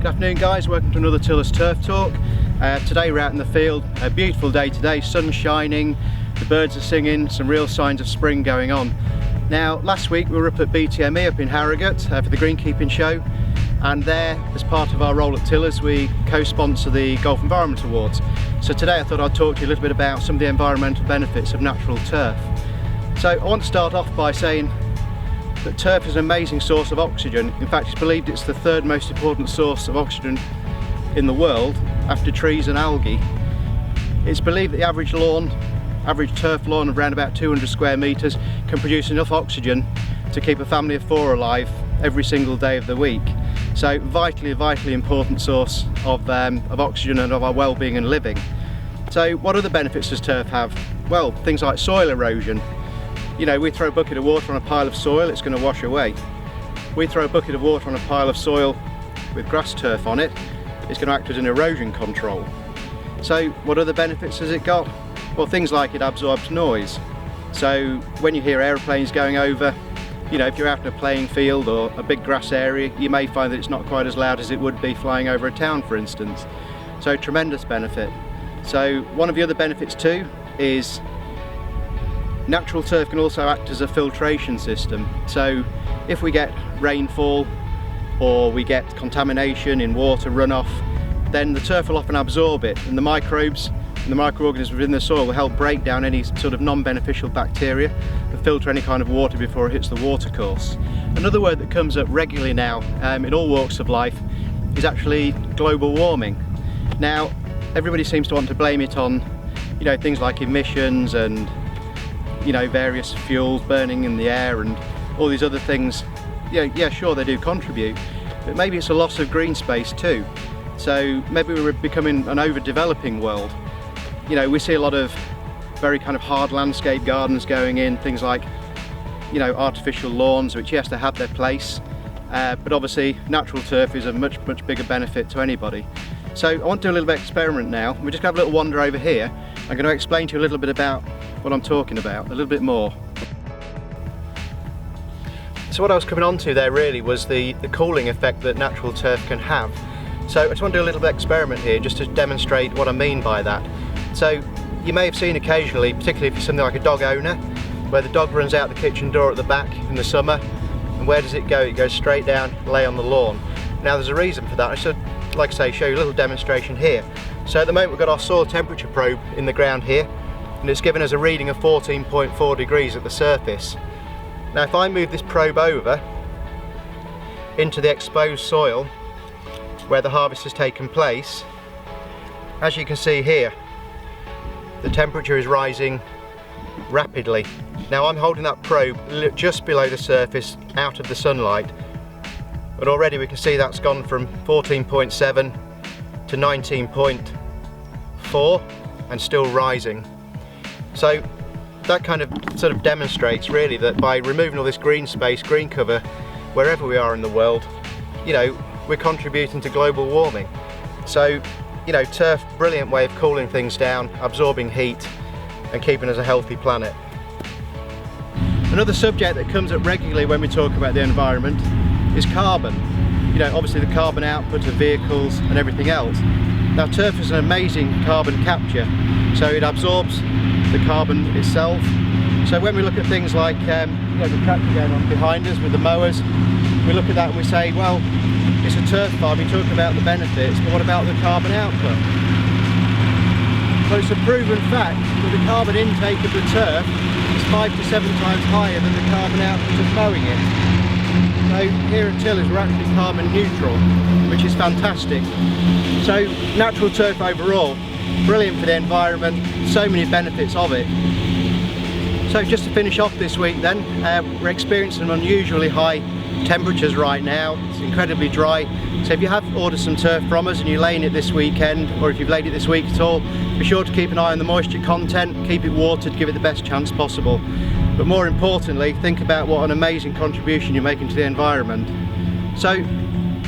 Good afternoon guys, welcome to another Tillers Turf Talk. Today we're out in the field, a beautiful day today, sun shining, the birds are singing, some real signs of spring going on. Now last week we were up at BTME up in Harrogate for the greenkeeping show, and there as part of our role at Tillers we co-sponsor the Golf Environment Awards. So today I thought I'd talk to you a little bit about some of the environmental benefits of natural turf. So I want to start off by saying that turf is an amazing source of oxygen. In fact, it's believed it's the third most important source of oxygen in the world after trees and algae. It's believed that the average turf lawn of around about 200 square metres can produce enough oxygen to keep a family of 4 alive every single day of the week. So vitally important source of oxygen and of our well-being and living. So what other benefits does turf have? Well, things like soil erosion. You know, we throw a bucket of water on a pile of soil, it's going to wash away. We throw a bucket of water on a pile of soil with grass turf on it, it's going to act as an erosion control. So what other benefits has it got? Well, things like it absorbs noise. So when you hear aeroplanes going over, you know, if you're out in a playing field or a big grass area, you may find that it's not quite as loud as it would be flying over a town, for instance. So tremendous benefit. So one of the other benefits too is natural turf can also act as a filtration system. So if we get rainfall or we get contamination in water runoff, then the turf will often absorb it, and the microbes and the microorganisms within the soil will help break down any sort of non-beneficial bacteria and filter any kind of water before it hits the watercourse. Another word that comes up regularly now in all walks of life is actually global warming. Now everybody seems to want to blame it on, you know, things like emissions and, you know, various fuels burning in the air and all these other things. Yeah, sure, they do contribute, but maybe it's a loss of green space too. So maybe we're becoming an overdeveloping world. You know, we see a lot of very kind of hard landscape gardens going in, things like, you know, artificial lawns, which yes, they have their place, but obviously natural turf is a much bigger benefit to anybody. So I want to do a little bit of experiment now. We're just going to have a little wander over here. I'm going to explain to you a little bit about what I'm talking about, a little bit more. So what I was coming on to there really was the cooling effect that natural turf can have. So I just want to do a little bit of experiment here just to demonstrate what I mean by that. So you may have seen occasionally, particularly if you're something like a dog owner, where the dog runs out the kitchen door at the back in the summer, and where does it go? It goes straight down, lay on the lawn. Now there's a reason for that. I should, like I say, show you a little demonstration here. So at the moment we've got our soil temperature probe in the ground here, and it's given us a reading of 14.4 degrees at the surface. Now if I move this probe over into the exposed soil where the harvest has taken place, as you can see here, the temperature is rising rapidly. Now I'm holding that probe just below the surface, out of the sunlight, but already we can see that's gone from 14.7 to 19.4 and still rising. So that kind of sort of demonstrates really that by removing all this green space, green cover, wherever we are in the world, you know, we're contributing to global warming. So, you know, turf, brilliant way of cooling things down, absorbing heat and keeping us a healthy planet. Another subject that comes up regularly when we talk about the environment is carbon. You know, obviously the carbon output of vehicles and everything else. Now turf is an amazing carbon capture, so it absorbs the carbon itself. So when we look at things like you know, the tractor going on behind us with the mowers, we look at that and we say, well, it's a turf farm, you talk about the benefits, but what about the carbon output? So it's a proven fact that the carbon intake of the turf is 5 to 7 times higher than the carbon output of mowing it. So here at Tillers we're actually carbon neutral, which is fantastic. So natural turf overall, brilliant for the environment, so many benefits of it. So just to finish off this week then, we're experiencing unusually high temperatures right now. It's incredibly dry, so if you have ordered some turf from us and you're laying it this weekend, or if you've laid it this week at all, be sure to keep an eye on the moisture content, keep it watered, give it the best chance possible. But more importantly, think about what an amazing contribution you're making to the environment. So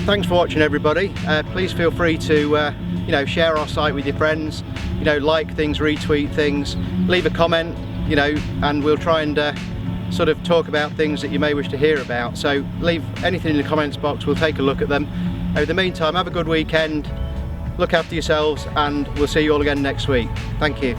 thanks for watching everybody. Please feel free to you know, share our site with your friends, you know, like things, retweet things, leave a comment, you know, and we'll try and sort of talk about things that you may wish to hear about. So leave anything in the comments box, we'll take a look at them In the meantime, have a good weekend, look after yourselves, and we'll see you all again next week. Thank you.